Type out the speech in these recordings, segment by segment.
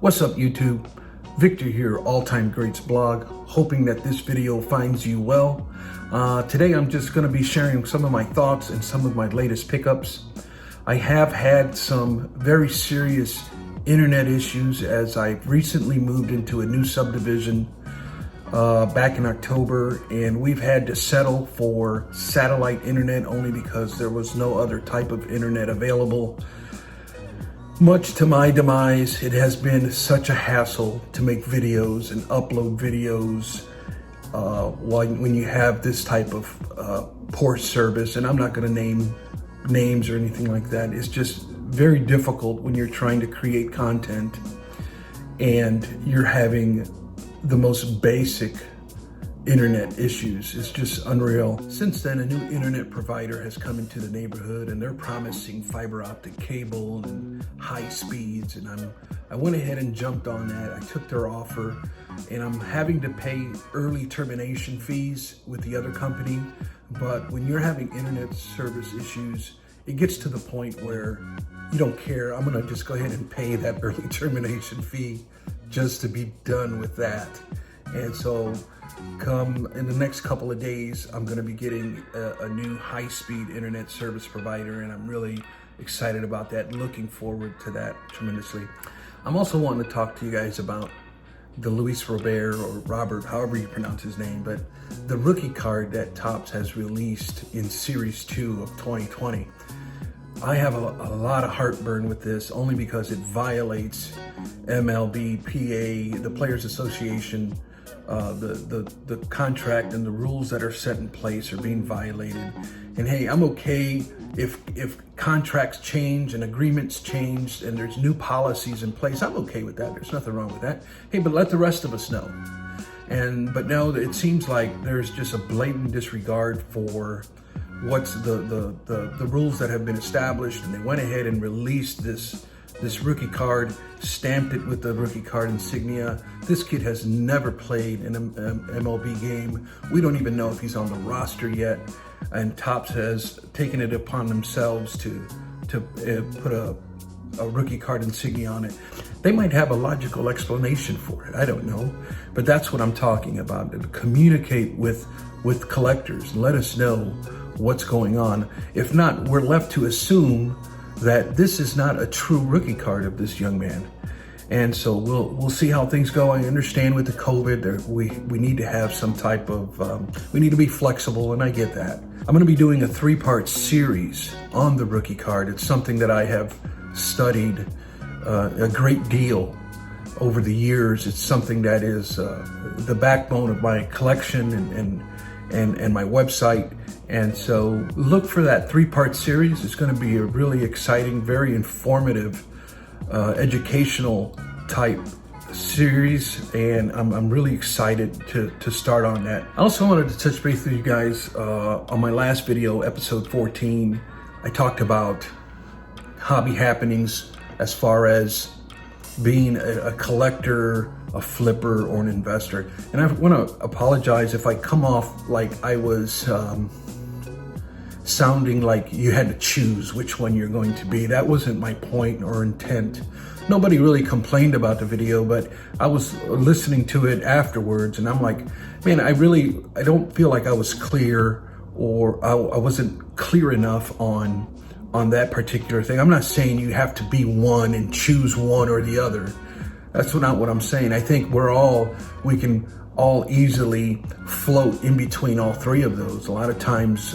What's up, YouTube? Victor here, All Time Greats blog, hoping that this video finds you well. Today I'm just going to be sharing some of my thoughts and some of my latest pickups. I have had some very serious internet issues as I've recently moved into a new subdivision back in October, and we've had to settle for satellite internet only because there was no other type of internet available. Much to my demise, it has been such a hassle to make videos and upload videos when you have this type of poor service. And I'm not going to name names or anything like that. It's just very difficult when you're trying to create content and you're having the most basic internet issues. It's just unreal. Since then, a new internet provider has come into the neighborhood and they're promising fiber optic cable and high speeds, and I went ahead and jumped on that. I took their offer, and I'm having to pay early termination fees with the other company. But when you're having internet service issues, it gets to the point where you don't care. I'm gonna just go ahead and pay that early termination fee just to be done with that. And so come in the next couple of days, I'm going to be getting a new high-speed internet service provider, and I'm really excited about that, looking forward to that tremendously. I'm also wanting to talk to you guys about the Luis Robert, or Robert, however you pronounce his name, but the rookie card that Topps has released in Series 2 of 2020. I have a lot of heartburn with this, only because it violates MLB, PA, the Players Association. The contract and the rules that are set in place are being violated. And hey, I'm okay if contracts change and agreements change and there's new policies in place. I'm okay with that. There's nothing wrong with that. Hey, but let the rest of us know. But now it seems like there's just a blatant disregard for what's the rules that have been established, and they went ahead and released this rookie card, stamped it with the rookie card insignia. This kid has never played an MLB game. We don't even know if he's on the roster yet. And Topps has taken it upon themselves to put a rookie card insignia on it. They might have a logical explanation for it. I don't know. But that's what I'm talking about. To communicate with collectors and let us know what's going on. If not, we're left to assume that this is not a true rookie card of this young man. And so we'll see how things go. I understand with the COVID, we need to have some type of, we need to be flexible, and I get that. I'm gonna be doing a 3-part series on the rookie card. It's something that I have studied a great deal over the years. It's something that is the backbone of my collection and my website. And so look for that 3-part series. It's going to be a really exciting, very informative, educational type series, and I'm really excited to start on that. I also wanted to touch base with you guys on my last video, episode 14. I talked about hobby happenings as far as being a collector, a flipper, or an investor. And I want to apologize if I come off like I was sounding like you had to choose which one you're going to be. That wasn't my point or intent. Nobody really complained about the video, but I was listening to it afterwards, and I'm like, man, I don't feel like I was clear, or I wasn't clear enough on that particular thing. I'm not saying you have to be one and choose one or the other. That's not what I'm saying. I think we can all easily float in between all three of those. A lot of times,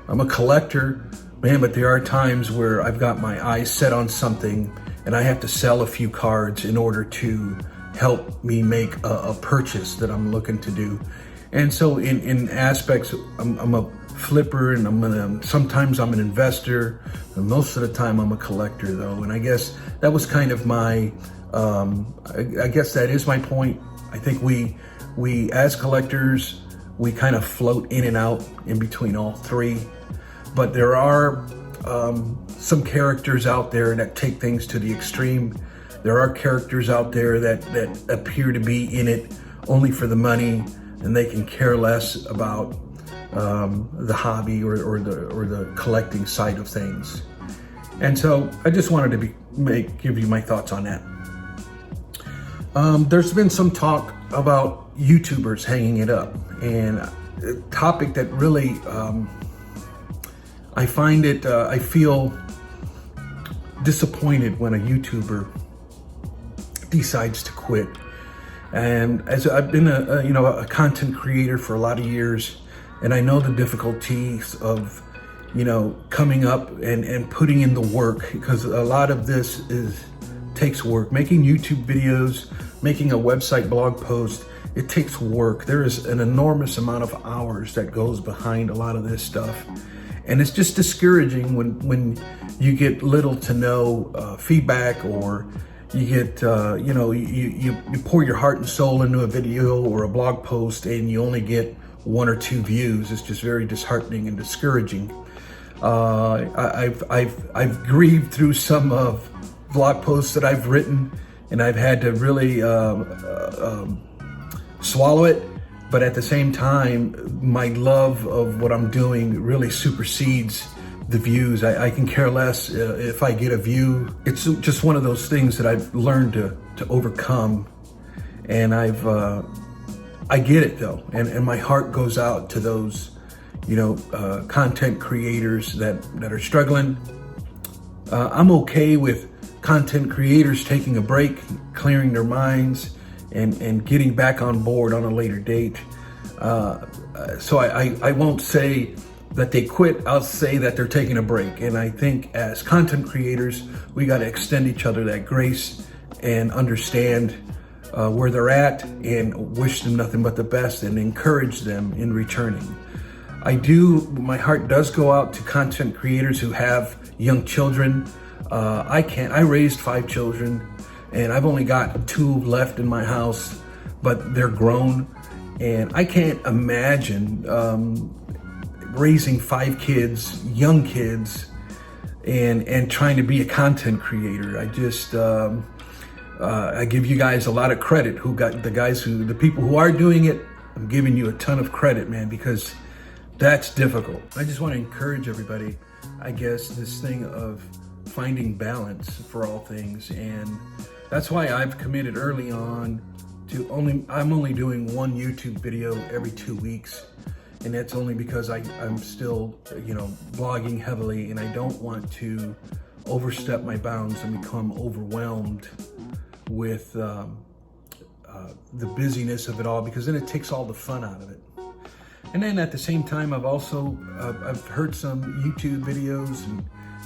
I'm a collector, man, but there are times where I've got my eyes set on something and I have to sell a few cards in order to help me make a purchase that I'm looking to do. And so in aspects, I'm a flipper, and sometimes I'm an investor, and most of the time I'm a collector though. And I guess that was kind of my, I guess that is my point. I think we as collectors, we kind of float in and out in between all three. But there are some characters out there that take things to the extreme. There are characters out there that appear to be in it only for the money, and they can care less about the hobby or the collecting side of things. And so I just wanted to give you my thoughts on that. There's been some talk about YouTubers hanging it up, and a topic that really, I find it, I feel disappointed when a YouTuber decides to quit. And as I've been a content creator for a lot of years, and I know the difficulties of, coming up and putting in the work, because a lot of this takes work. Making YouTube videos, making a website blog post, it takes work. There is an enormous amount of hours that goes behind a lot of this stuff. And it's just discouraging when you get little to no feedback, or you get, you pour your heart and soul into a video or a blog post and you only get 1 or 2 views. It's just very disheartening and discouraging. I've grieved through some of blog posts that I've written, and I've had to really swallow it. But at the same time, my love of what I'm doing really supersedes the views. I can care less if I get a view. It's just one of those things that I've learned to overcome. And I get it though. And my heart goes out to those, content creators that are struggling. I'm okay with content creators taking a break, clearing their minds, and getting back on board on a later date. So I won't say that they quit, I'll say that they're taking a break. And I think as content creators, we gotta extend each other that grace and understand where they're at and wish them nothing but the best and encourage them in returning. My heart does go out to content creators who have young children. I raised 5 children, and I've only got 2 left in my house, but they're grown. And I can't imagine raising 5 kids, young kids, and trying to be a content creator. I just, I give you guys a lot of credit. The people who are doing it, I'm giving you a ton of credit, man, because that's difficult. I just want to encourage everybody, I guess, this thing of finding balance for all things. And that's why I've committed early on to I'm only doing 1 YouTube video every 2 weeks. And that's only because I'm still, blogging heavily, and I don't want to overstep my bounds and become overwhelmed with the busyness of it all, because then it takes all the fun out of it. And then at the same time, I've heard some YouTube videos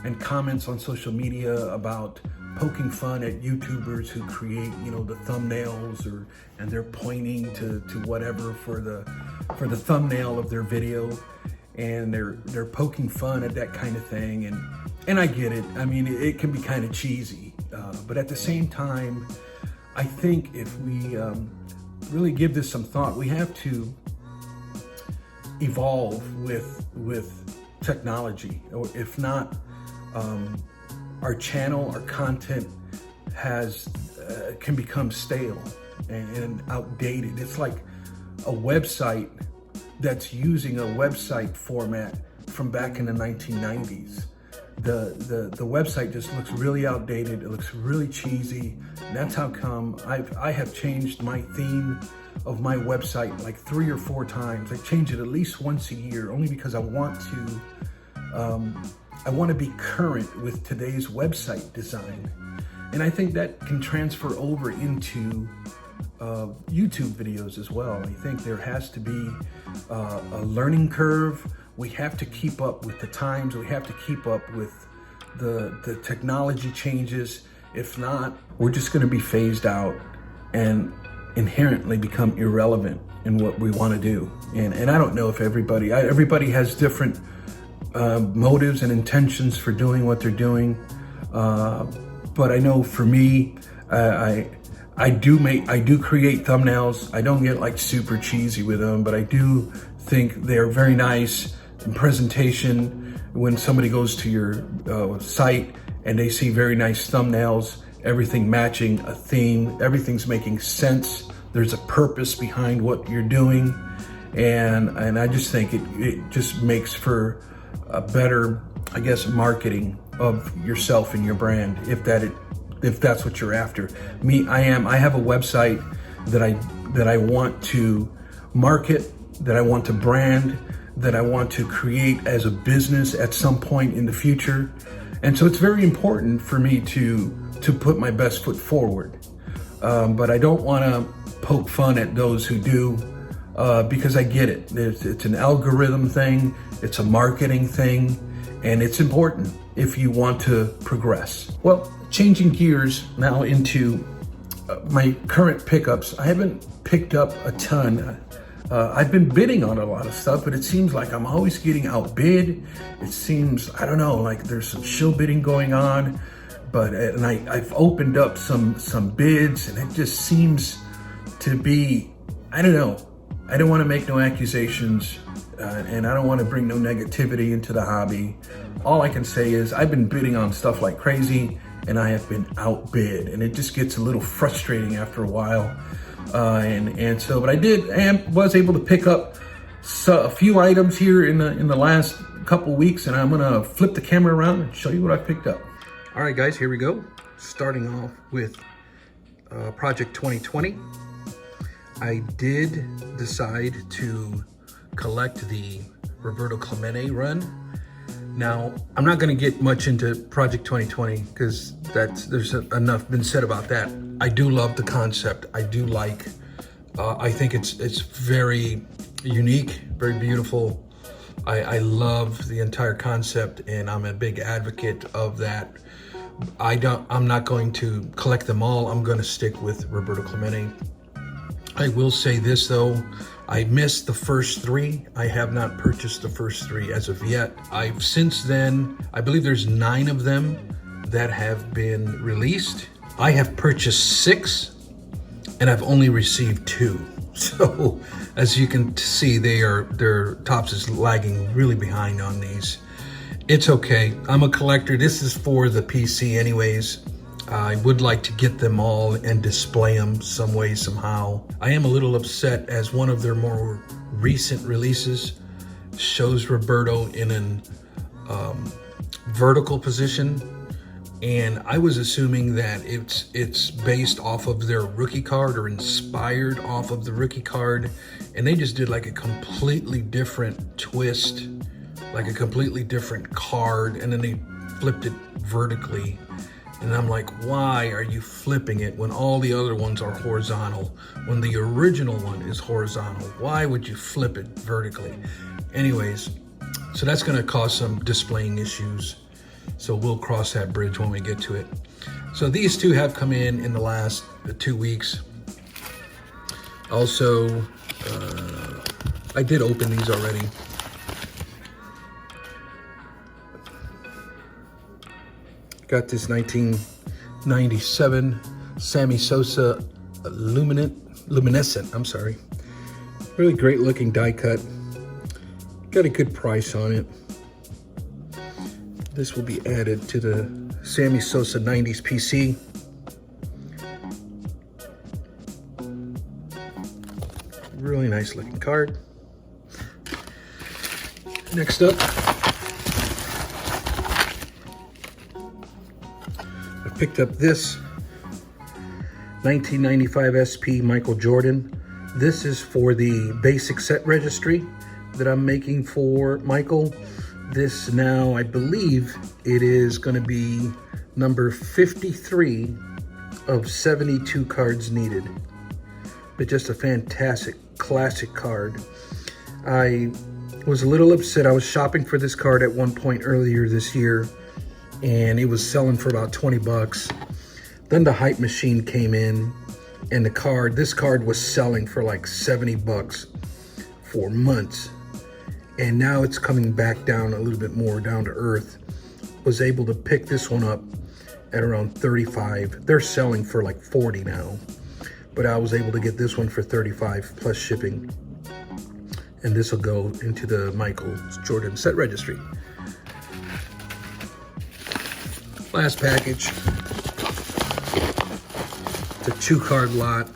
and comments on social media about poking fun at YouTubers who create, the thumbnails, and they're pointing to whatever for the thumbnail of their video, and they're poking fun at that kind of thing. And I get it. I mean, it can be kind of cheesy, but at the same time, I think if we really give this some thought, we have to evolve with technology, or if not, our channel, our content can become stale and outdated. It's like a website that's using a website format from back in the 1990s. The website just looks really outdated. It looks really cheesy. And that's how come I have changed my theme of my website like 3 or 4 times. I change it at least once a year, only because I want to be current with today's website design. And I think that can transfer over into YouTube videos as well. I think there has to be a learning curve. We have to keep up with the times. We have to keep up with the technology changes. If not, we're just going to be phased out and inherently become irrelevant in what we want to do. And I don't know if everybody has different motives and intentions for doing what they're doing. But I know for me, I do create thumbnails. I don't get like super cheesy with them, but I do think they're very nice in presentation. When somebody goes to your site and they see very nice thumbnails, everything matching a theme, everything's making sense. There's a purpose behind what you're doing. And I just think it just makes for a better, I guess, marketing of yourself and your brand, if that it if that's what you're after. I have a website that I want to market, that I want to brand, that I want to create as a business at some point in the future. And so it's very important for me to put my best foot forward. But I don't want to poke fun at those who do, because I get it. It's an algorithm thing, it's a marketing thing, and it's important if you want to progress. Well, changing gears now into my current pickups. I haven't picked up a ton. I've been bidding on a lot of stuff, but it seems like I'm always getting outbid. It seems, I don't know, like there's some shill bidding going on, and I've opened up some bids, and it just seems to be, I don't know. I don't want to make no accusations, and I don't want to bring no negativity into the hobby. All I can say is I've been bidding on stuff like crazy, and I have been outbid, and it just gets a little frustrating after a while. But I was able to pick up a few items here in the last couple weeks, and I'm gonna flip the camera around and show you what I picked up. All right, guys, here we go. Starting off with Project 2020. I did decide to collect the Roberto Clemente run. Now, I'm not going to get much into Project 2020 because there's enough been said about that. I do love the concept. I do like, I think it's very unique, very beautiful. I love the entire concept, and I'm a big advocate of that. I'm not going to collect them all. I'm going to stick with Roberto Clemente. I will say this though, I missed the first three. I have not purchased the first three as of yet. Since then, I believe there's 9 of them that have been released. I have purchased 6 and I've only received 2. So as you can see, their Tops is lagging really behind on these. It's okay, I'm a collector. This is for the PC anyways. I would like to get them all and display them some way, somehow. I am a little upset as one of their more recent releases shows Roberto in an vertical position. And I was assuming that it's based off of their rookie card or inspired off of the rookie card. And they just did like a completely different twist, like a completely different card. And then they flipped it vertically. And I'm like, why are you flipping it when all the other ones are horizontal? When the original one is horizontal, why would you flip it vertically? Anyways, so that's gonna cause some displaying issues. So we'll cross that bridge when we get to it. So these 2 have come in the last 2 weeks. Also, I did open these already. Got this 1997 Sammy Sosa Luminescent, I'm sorry. Really great looking die cut. Got a good price on it. This will be added to the Sammy Sosa 90s PC. Really nice looking card. Next up, I picked up this 1995 SP Michael Jordan. This is for the basic set registry that I'm making for Michael. This now, I believe it is going to be number 53 of 72 cards needed. But just a fantastic classic card. I was a little upset. I was shopping for this card at one point earlier this year, and it was selling for about 20 bucks. Then the hype machine came in, and this card was selling for like 70 bucks for months. And now it's coming back down a little bit more down to earth. Was able to pick this one up at around 35. They're selling for like 40 now, but I was able to get this one for 35 plus shipping. And this will go into the Michael Jordan set registry. Last package. It's a 2-card lot.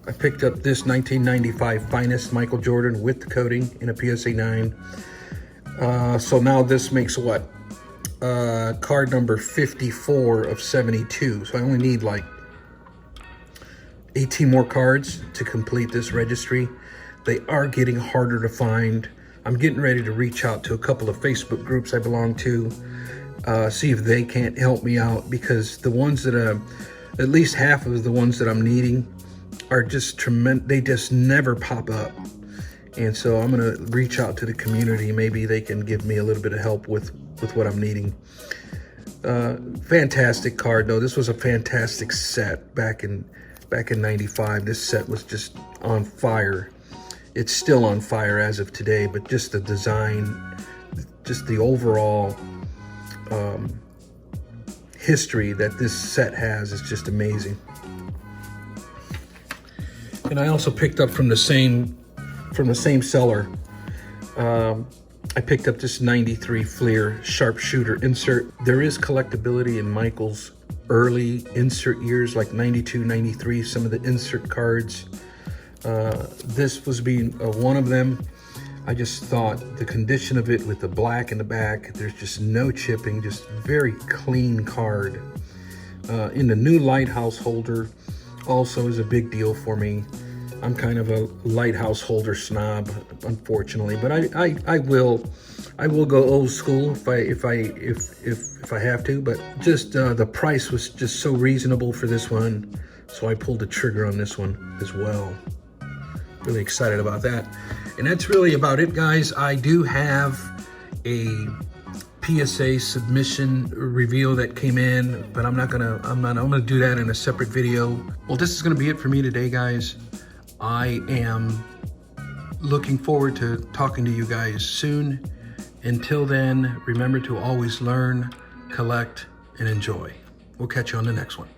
I picked up this 1995 Finest Michael Jordan with the coating in a PSA 9. So now this makes what? card number 54 of 72. So I only need like 18 more cards to complete this registry. They are getting harder to find. I'm getting ready to reach out to a couple of Facebook groups I belong to, see if they can't help me out, because the ones that at least half of the ones that I'm needing are just tremendous. They just never pop up. And so I'm gonna reach out to the community. Maybe they can give me a little bit of help with what I'm needing. Fantastic card though. This was a fantastic set back in '95. This set was just on fire. It's still on fire as of today, but just the design, just the overall history that this set has is just amazing. And I also picked up from the same seller. I picked up this 93 Fleer sharpshooter insert. There is collectability in Michael's early insert years, like 92, 93, some of the insert cards. This was being one of them. I just thought the condition of it with the black in the back, there's just no chipping, just very clean card. In the new lighthouse holder also is a big deal for me. I'm kind of a lighthouse holder snob, unfortunately, but I will go old school if I have to. But just the price was just so reasonable for this one, so I pulled the trigger on this one as well. Really excited about that. And that's really about it, guys. I do have a PSA submission reveal that came in, but I'm gonna do that in a separate video. Well, this is gonna be it for me today, guys. I am looking forward to talking to you guys soon. Until then, remember to always learn, collect, and enjoy. We'll catch you on the next one.